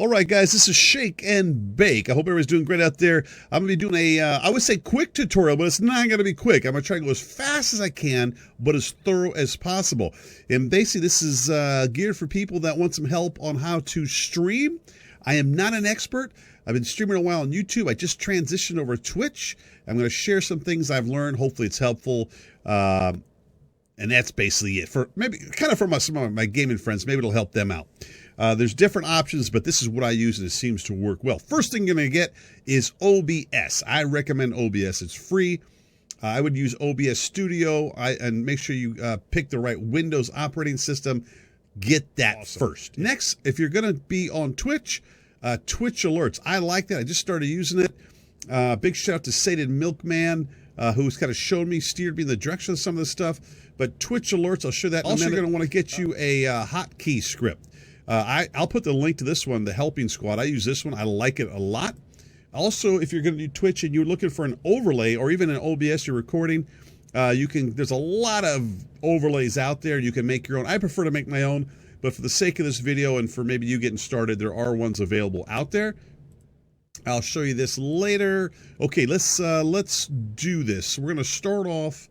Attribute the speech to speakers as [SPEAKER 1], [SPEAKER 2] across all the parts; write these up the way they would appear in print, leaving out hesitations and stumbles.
[SPEAKER 1] All right, guys, this is Shake and Bake. I hope everybody's doing great out there. I'm going to be doing a, I would say quick tutorial, but it's not going to be quick. I'm going to try to go as fast as I can, but as thorough as possible. And basically, this is geared for people that want some help on how to stream. I am not an expert. I've been streaming a while on YouTube. I just transitioned over to Twitch. I'm going to share some things I've learned. Hopefully, it's helpful. And that's basically it. For maybe kind of for some of my gaming friends, maybe it'll help them out. There's different options, but this is what I use, and it seems to work well. First thing you're going to get is OBS. I recommend OBS. It's free. I would use OBS Studio, and make sure you pick the right Windows operating system. Get that first. Next, if you're going to be on Twitch, TwitchAlerts. I like that. I just started using it. Big shout out to Sated Milkman, who's kind of showed me, steered me in the direction of some of this stuff. But TwitchAlerts, I'll show that in a minute. Also, you're going to want to get you a hotkey script. I'll put the link to this one, the Helping Squad. I use this one. I like it a lot. Also, if you're going to do Twitch and you're looking for an overlay or even an OBS you're recording, there's a lot of overlays out there. You can make your own. I prefer to make my own, but for the sake of this video and for maybe you getting started, there are ones available out there. I'll show you this later. Okay, let's do this. We're going to start off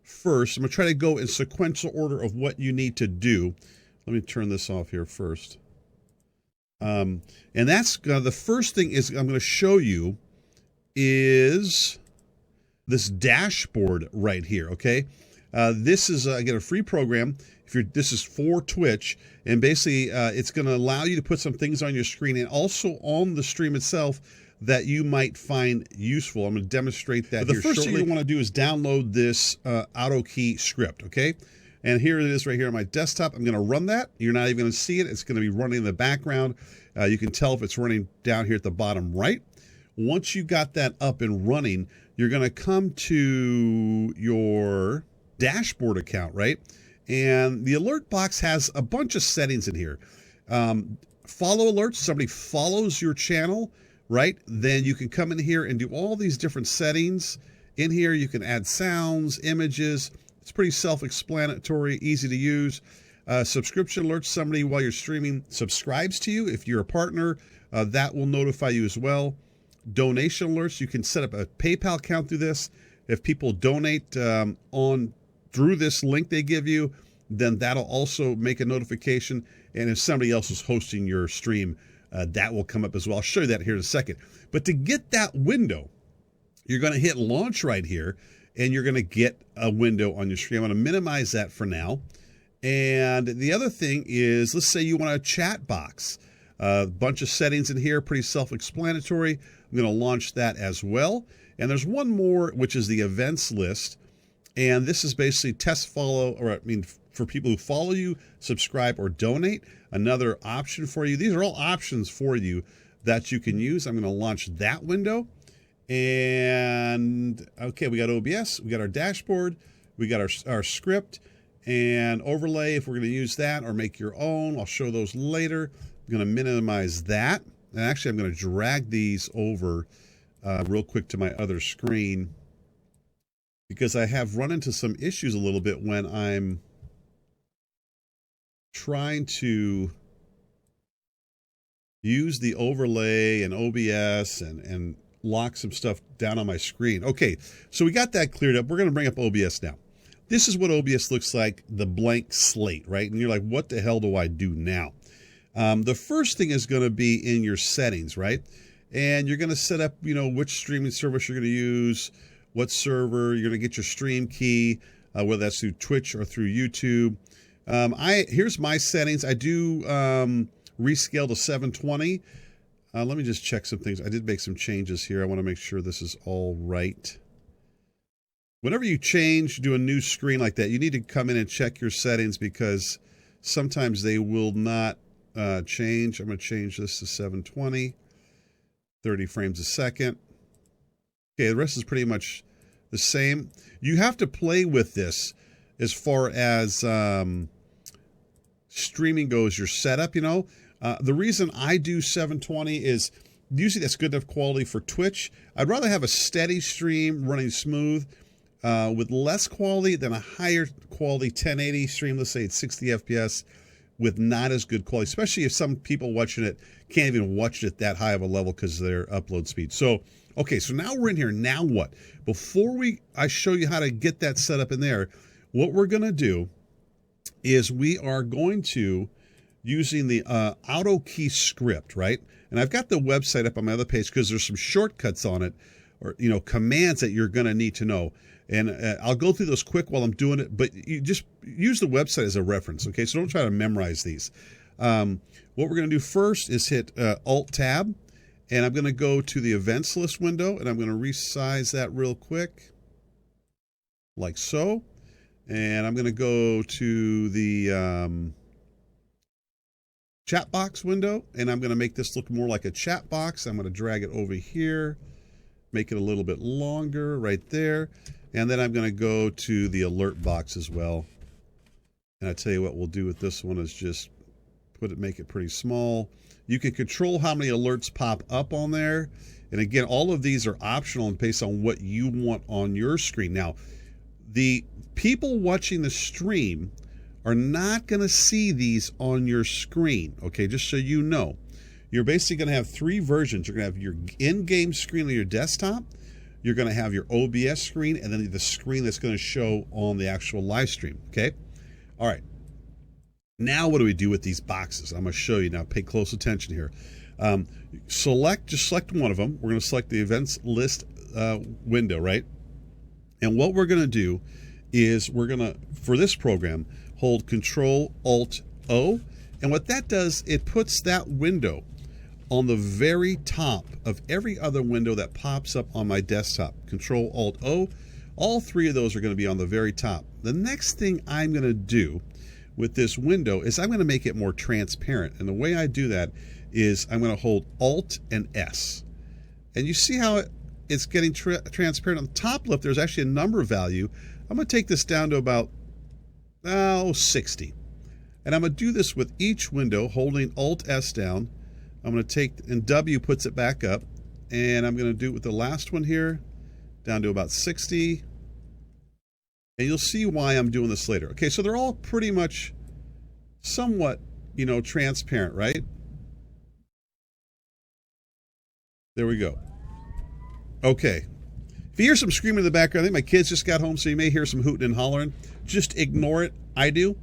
[SPEAKER 1] first. I'm going to try to go in sequential order of what you need to do. Let me turn this off here first. And that's the first thing is I'm going to show you is this dashboard right here. Okay, this is again a free program. This is for Twitch, and basically it's going to allow you to put some things on your screen and also on the stream itself that you might find useful. I'm going to demonstrate that. But the first thing you want to do is download this AutoKey script. Okay. And here it is right here on my desktop. I'm going to run that. You're not even going to see it. It's going to be running in the background. You can tell if it's running down here at the bottom right. Once you got that up and running, you're going to come to your dashboard account, right? And the alert box has a bunch of settings in here. Follow alerts. Somebody follows your channel, right? Then you can come in here and do all these different settings. In here, you can add sounds, images. It's pretty self-explanatory, easy to use. Subscription alerts, somebody while you're streaming subscribes to you. If you're a partner, that will notify you as well. Donation alerts, you can set up a PayPal account through this. If people donate through this link they give you, then that'll also make a notification. And if somebody else is hosting your stream, that will come up as well. I'll show you that here in a second. But to get that window, you're going to hit launch right here. And you're going to get a window on your screen. I'm going to minimize that for now. And the other thing is, let's say you want a chat box. A bunch of settings in here, pretty self-explanatory. I'm going to launch that as well. And there's one more, which is the events list. And this is basically for people who follow you, subscribe, or donate. Another option for you. These are all options for you that you can use. I'm going to launch that window. And okay, we got OBS, we got our dashboard, we got our script and overlay if we're going to use that or make your own. I'll show those later. I'm going to minimize that. And actually, I'm going to drag these over real quick to my other screen because I have run into some issues a little bit when I'm trying to use the overlay and OBS and lock some stuff down on my screen. Okay, so we got that cleared up. We're going to bring up OBS now. This is what OBS looks like, the blank slate, right? And you're like, what the hell do I do now? The first thing is going to be in your settings, right? And you're going to set up, which streaming service you're going to use, what server, you're going to get your stream key, whether that's through Twitch or through YouTube. Here's my settings. I do rescale to 720. Let me just check some things. I did make some changes here. I want to make sure this is all right. Whenever you do a new screen like that, you need to come in and check your settings because sometimes they will not change. I'm going to change this to 720, 30 frames a second. Okay, the rest is pretty much the same. You have to play with this as far as streaming goes, your setup, The reason I do 720 is usually that's good enough quality for Twitch. I'd rather have a steady stream running smooth with less quality than a higher quality 1080 stream. Let's say it's 60 FPS with not as good quality, especially if some people watching it can't even watch it at that high of a level because of their upload speed. So, okay, so now we're in here. Now what? Before I show you how to get that set up in there, what we're going to do is we are going to, using the auto key script, right? And I've got the website up on my other page because there's some shortcuts on it, or commands that you're going to need to know. And I'll go through those quick while I'm doing it, but you just use the website as a reference, okay? So don't try to memorize these. What we're going to do first is hit Alt-Tab, and I'm going to go to the events list window, and I'm going to resize that real quick, like so. And I'm going to go to the chat box window, and I'm going to make this look more like a chat box. I'm going to drag it over here, make it a little bit longer right there. And then I'm going to go to the alert box as well. And I tell you what we'll do with this one is just make it pretty small. You can control how many alerts pop up on there. And again, all of these are optional and based on what you want on your screen. Now, the people watching the stream are not going to see these on your screen, okay? Just so you know. You're basically going to have three versions. You're going to have your in-game screen on your desktop. You're going to have your OBS screen, and then the screen that's going to show on the actual live stream, okay? All right. Now what do we do with these boxes? I'm going to show you now. Pay close attention here. Just select one of them. We're going to select the events list window, right? And what we're going to do is we're going to, for this program, hold Control-Alt-O. And what that does, it puts that window on the very top of every other window that pops up on my desktop. Control-Alt-O. All three of those are going to be on the very top. The next thing I'm going to do with this window is I'm going to make it more transparent. And the way I do that is I'm going to hold Alt and S. And you see how it's getting transparent. On the top left, there's actually a number value. I'm going to take this down to about 60. And I'm going to do this with each window, holding Alt-S down. I'm going to take, and W puts it back up. And I'm going to do it with the last one here, down to about 60. And you'll see why I'm doing this later. Okay, so they're all pretty much somewhat, transparent, right? There we go. Okay. If you hear some screaming in the background, I think my kids just got home, so you may hear some hooting and hollering. Just ignore it. I do.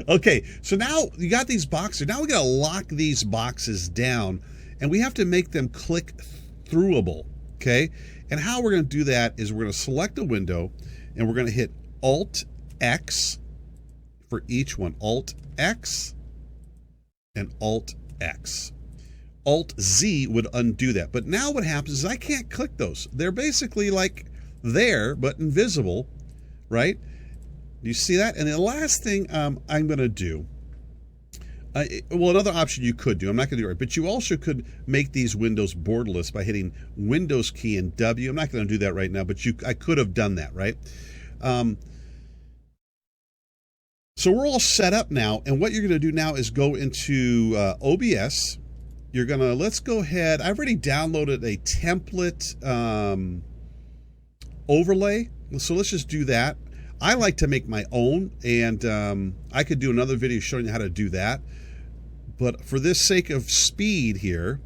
[SPEAKER 1] Okay, so now you got these boxes. Now we got to lock these boxes down, and we have to make them click-throughable, okay? And how we're going to do that is we're going to select a window, and we're going to hit Alt-X for each one. Alt-X and Alt-X. Alt-Z would undo that. But now what happens is I can't click those. They're basically like there, but invisible, right? Do you see that? And the last thing I'm going to do, well, another option you could do, I'm not going to do it right, but you also could make these windows borderless by hitting Windows key and W. I'm not going to do that right now, but I could have done that, right? So we're all set up now, and what you're going to do now is go into OBS. You're going to, let's go ahead. I've already downloaded a template overlay, so let's just do that. I like to make my own, and I could do another video showing you how to do that. But for this sake of speed here,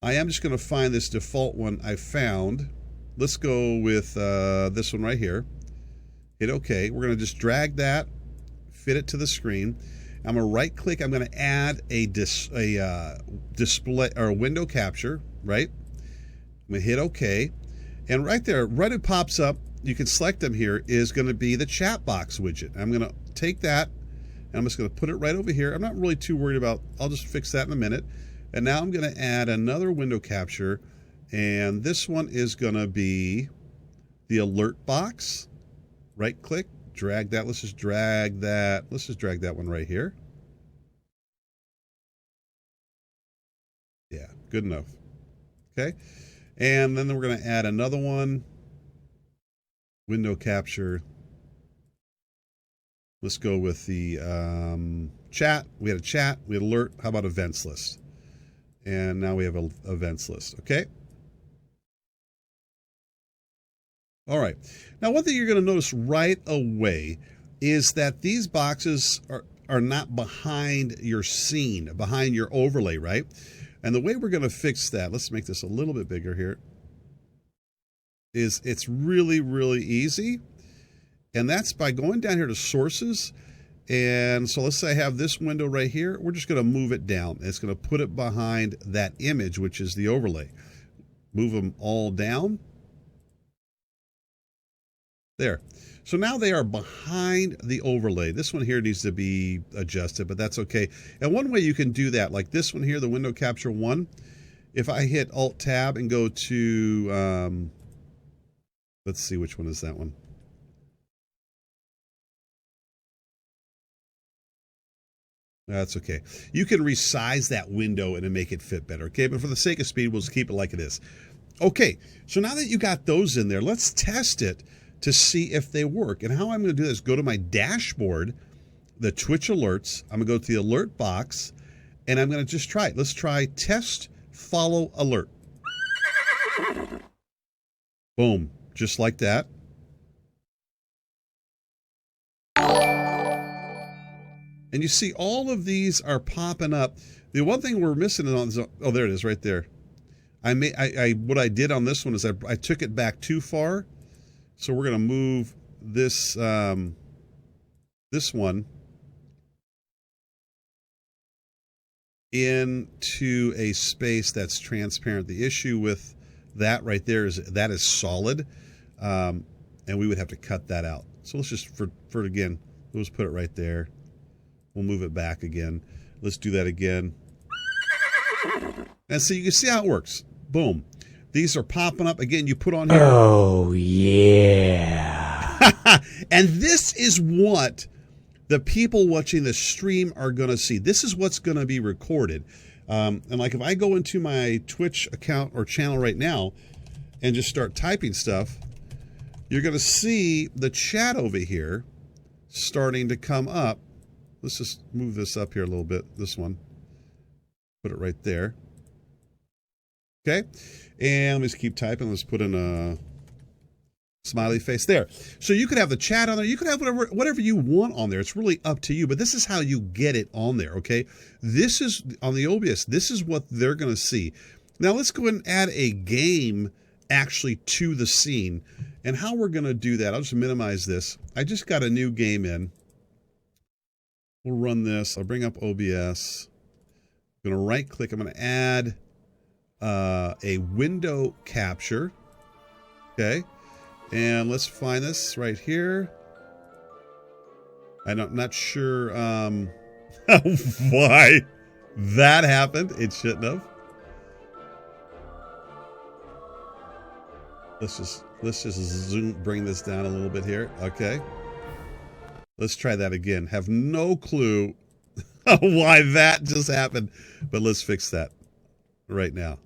[SPEAKER 1] I am just going to find this default one I found. Let's go with this one right here. Hit OK. We're going to just drag that, fit it to the screen. I'm going to right click. I'm going to add a display or a window capture, right? I'm going to hit OK. And right there, right it pops up. You can select them here, is going to be the chat box widget. I'm going to take that, and I'm just going to put it right over here. I'm not really too worried about, I'll just fix that in a minute. And now I'm going to add another window capture, and this one is going to be the alert box. Right click, drag that. Let's just drag that. Let's just drag that one right here. Yeah, good enough. Okay. And then we're going to add another one. Window capture. Let's go with the chat. We had a chat. We had alert. How about events list? And now we have an events list. Okay. All right. Now, one thing you're going to notice right away is that these boxes are not behind your scene, behind your overlay, right? And the way we're going to fix that, let's make this a little bit bigger here, is it's really, really easy. And that's by going down here to sources. And so let's say I have this window right here. We're just going to move it down. It's going to put it behind that image, which is the overlay. Move them all down. There. So now they are behind the overlay. This one here needs to be adjusted, but that's okay. And one way you can do that, like this one here, the window capture one, if I hit Alt Tab and go to, let's see, which one is that one? That's okay. You can resize that window and make it fit better, okay? But for the sake of speed, we'll just keep it like it is. Okay, so now that you got those in there, let's test it to see if they work. And how I'm going to do this, go to my dashboard, the Twitch alerts. I'm going to go to the alert box, and I'm going to just try it. Let's try test follow alert. Boom, just like that. And you see all of these are popping up. The one thing we're missing on is, oh, there it is right there. What I did on this one is I took it back too far. So we're going to move this this one into a space that's transparent. The issue with that right there is that is solid, and we would have to cut that out. So let's just, for again, let's put it right there. We'll move it back again. Let's do that again. And so you can see how it works. Boom. These are popping up. Again, you put on here.
[SPEAKER 2] Oh, yeah.
[SPEAKER 1] And this is what the people watching the stream are going to see. This is what's going to be recorded. And like if I go into my Twitch account or channel right now and just start typing stuff, you're going to see the chat over here starting to come up. Let's just move this up here a little bit, this one. Put it right there. Okay, and let's keep typing. Let's put in a smiley face there. So you could have the chat on there. You could have whatever you want on there. It's really up to you, but this is how you get it on there, okay? This is, on the OBS, this is what they're going to see. Now let's go ahead and add a game actually to the scene. And how we're going to do that, I'll just minimize this. I just got a new game in. We'll run this. I'll bring up OBS. I'm going to right click. I'm going to add a window capture. Okay. And let's find this right here. I'm not sure why that happened. It shouldn't have. Let's just zoom, bring this down a little bit here. Okay. Let's try that again. Have no clue why that just happened, but let's fix that right now.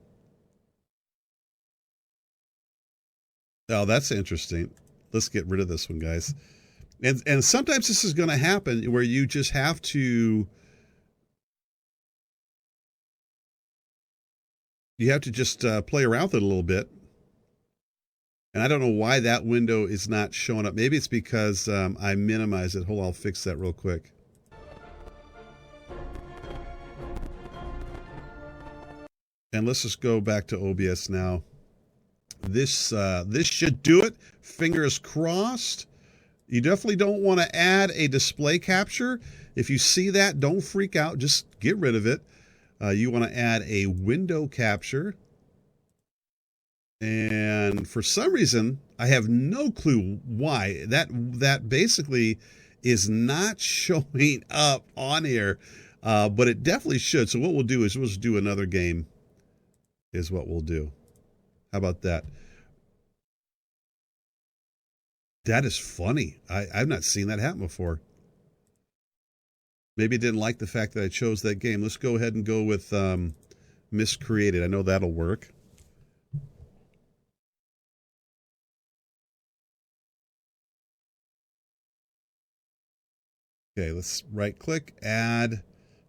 [SPEAKER 1] Oh, that's interesting. Let's get rid of this one, guys. And sometimes this is going to happen where you just have to just play around with it a little bit. And I don't know why that window is not showing up. Maybe it's because I minimized it. Hold on, I'll fix that real quick. And let's just go back to OBS now. This should do it. Fingers crossed. You definitely don't want to add a display capture. If you see that, don't freak out. Just get rid of it. You want to add a window capture. And for some reason, I have no clue why. That basically is not showing up on here, but it definitely should. So what we'll do is we'll just do another game is what we'll do. How about that? That is funny. I've not seen that happen before. Maybe it didn't like the fact that I chose that game. Let's go ahead and go with miscreated. I know that'll work. Okay, let's right click, add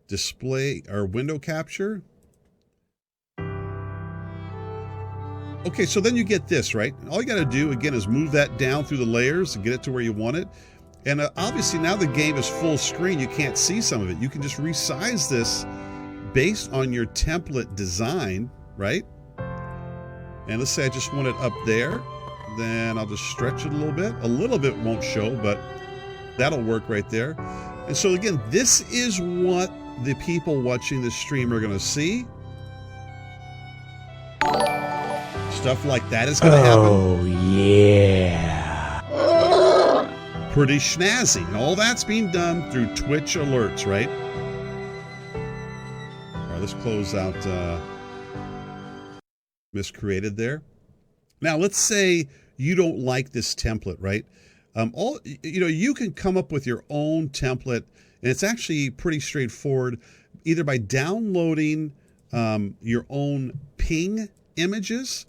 [SPEAKER 1] display or window capture. Okay, so then you get this, right? All you got to do, again, is move that down through the layers and get it to where you want it. And obviously now the game is full screen. You can't see some of it. You can just resize this based on your template design, right? And let's say I just want it up there. Then I'll just stretch it a little bit. A little bit won't show, but that'll work right there. And so again, this is what the people watching this stream are going to see. Stuff like that is going to happen.
[SPEAKER 2] Oh, yeah.
[SPEAKER 1] Pretty snazzy. And all that's being done through TwitchAlerts, right? All right, let's close out miscreated there. Now, let's say you don't like this template, right? You can come up with your own template, and it's actually pretty straightforward, either by downloading your own ping images,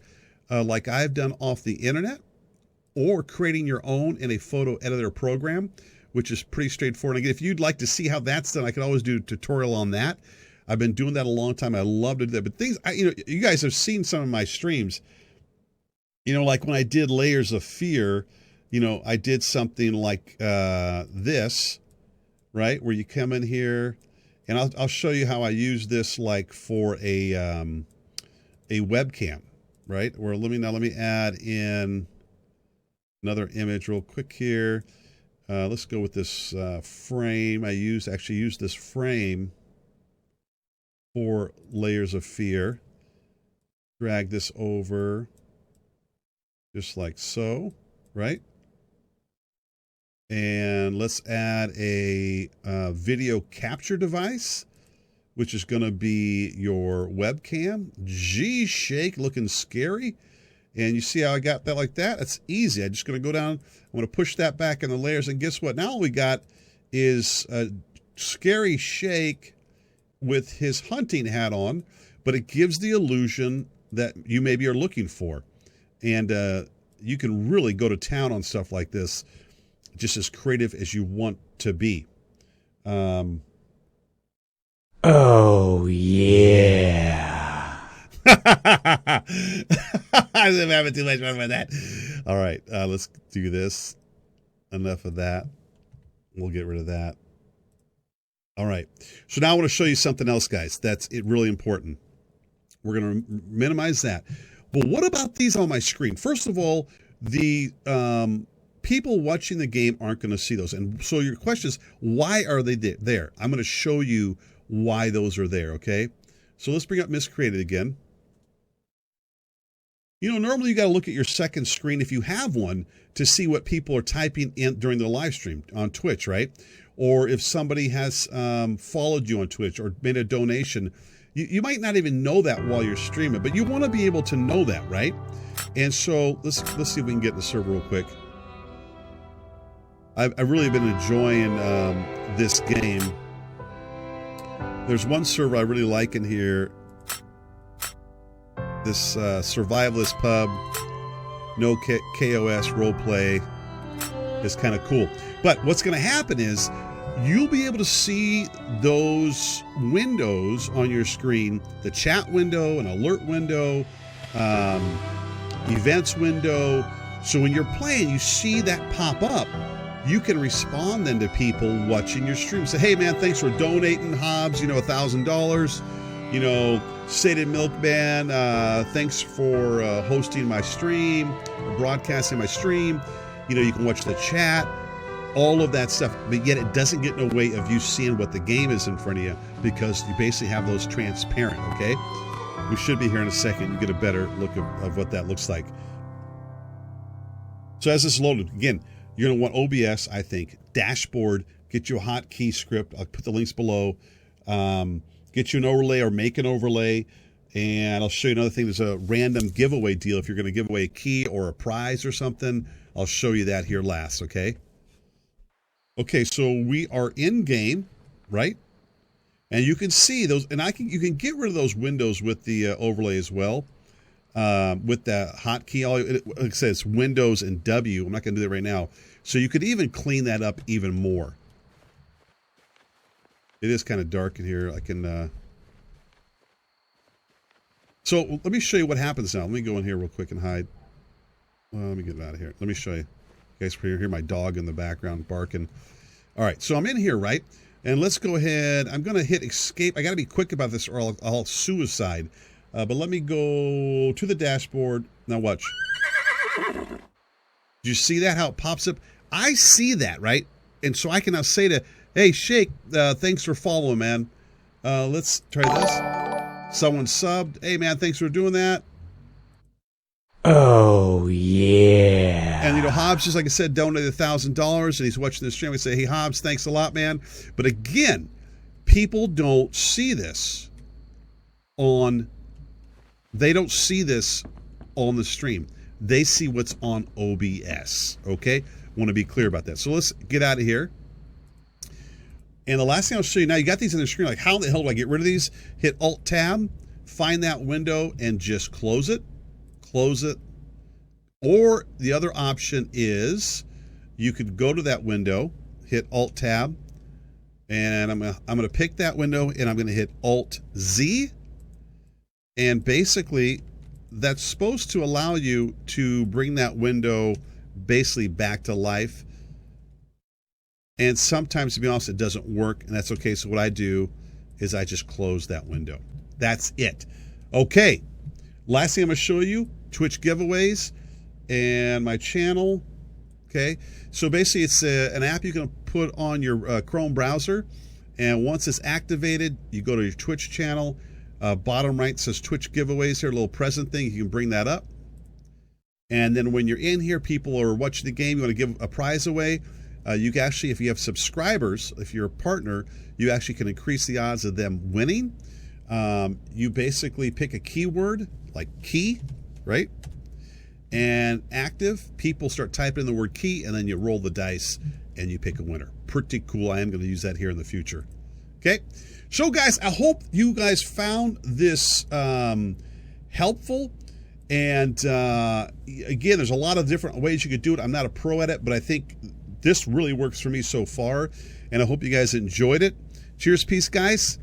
[SPEAKER 1] like I've done off the internet, or creating your own in a photo editor program, which is pretty straightforward. Again, if you'd like to see how that's done, I could always do a tutorial on that. I've been doing that a long time. I love to do that. But you guys have seen some of my streams. Like when I did Layers of Fear, I did something like this, right? Where you come in here, and I'll show you how I use this like for a webcam, right? Or let me add in another image real quick here. Let's go with this frame. I actually used this frame for Layers of Fear. Drag this over just like so, right? And let's add a video capture device, which is going to be your webcam. G-Shake, looking scary. And you see how I got that like that? It's easy. I'm just going to go down. I'm going to push that back in the layers. And guess what? Now all we got is a Scary Shake with his hunting hat on, but it gives the illusion that you maybe are looking for. And you can really go to town on stuff like this, just as creative as you want to be.
[SPEAKER 2] Oh, yeah.
[SPEAKER 1] I'm having too much fun with that. All right, let's do this. Enough of that. We'll get rid of that. All right. So now I want to show you something else, guys. That's really important. We're going to minimize that. But what about these on my screen? First of all, the people watching the game aren't going to see those. And so your question is, why are they there? I'm going to show you why those are there, okay? So let's bring up Miscreated again. Normally you got to look at your second screen, if you have one, to see what people are typing in during the live stream on Twitch, right? Or if somebody has followed you on Twitch or made a donation, you might not even know that while you're streaming, but you want to be able to know that, right? And so let's see if we can get in the server real quick. I've really been enjoying this game. There's one server I really like in here. This survivalist pub, no KOS roleplay is kind of cool. But what's going to happen is you'll be able to see those windows on your screen, the chat window, an alert window, events window. So when you're playing, you see that pop up. You can respond then to people watching your stream. Say, hey man, thanks for donating, Hobbs, $1,000. Sated Milkman, thanks for hosting my stream, broadcasting my stream. You can watch the chat, all of that stuff, but yet it doesn't get in the way of you seeing what the game is in front of you, because you basically have those transparent, okay? We should be here in a second. You get a better look of what that looks like. So as this is loaded, again, you're going to want OBS, I think, dashboard, get you a hotkey script. I'll put the links below. Get you an overlay or make an overlay. And I'll show you another thing. There's a random giveaway deal. If you're going to give away a key or a prize or something, I'll show you that here last, okay? Okay, so we are in game, right? And you can see those, and you can get rid of those windows with the overlay as well. With the hotkey, like I said, it's Windows and W. I'm not going to do that right now. So you could even clean that up even more. It is kind of dark in here. I can. So let me show you what happens now. Let me go in here real quick and hide. Let me get it out of here. Let me show you. You guys can hear my dog in the background barking. All right, so I'm in here, right? And let's go ahead. I'm going to hit escape. I got to be quick about this or I'll suicide. But let me go to the dashboard. Now watch. Do you see that, how it pops up? I see that, right? And so I can now say to, hey, Shake, thanks for following, man. Let's try this. Someone subbed. Hey, man, thanks for doing that.
[SPEAKER 2] Oh, yeah.
[SPEAKER 1] And, Hobbs, just like I said, donated $1,000, and he's watching this stream. We say, hey, Hobbs, thanks a lot, man. But again, people don't see this they don't see this on the stream. They see what's on OBS, okay? Want to be clear about that. So let's get out of here. And the last thing I'll show you now, you got these on the screen, like how the hell do I get rid of these? Hit Alt-Tab, find that window, and just close it. Close it. Or the other option is you could go to that window, hit Alt-Tab, and I'm gonna pick that window, and I'm gonna hit Alt-Z, and basically that's supposed to allow you to bring that window basically back to life. And sometimes, to be honest, it doesn't work, and that's okay. So what I do is I just close that window. That's it. Okay. Last thing I'm going to show you, Twitch giveaways and my channel. Okay. So basically, it's an app you can put on your Chrome browser, and once it's activated, you go to your Twitch channel. Bottom right says Twitch giveaways here, a little present thing. You can bring that up. And then when you're in here, people are watching the game, you want to give a prize away. You can actually, if you have subscribers, if you're a partner, you actually can increase the odds of them winning. You basically pick a keyword like key, right? And active, people start typing in the word key, and then you roll the dice and you pick a winner. Pretty cool. I am going to use that here in the future. Okay. So guys, I hope you guys found this helpful. And again, there's a lot of different ways you could do it. I'm not a pro at it, but I think this really works for me so far, and I hope you guys enjoyed it. Cheers, peace, guys.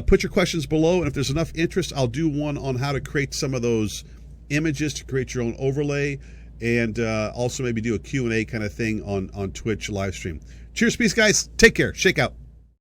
[SPEAKER 1] Put your questions below, and if there's enough interest, I'll do one on how to create some of those images to create your own overlay, and also maybe do a Q&A kind of thing on Twitch live stream. Cheers, peace, guys. Take care. Shake out.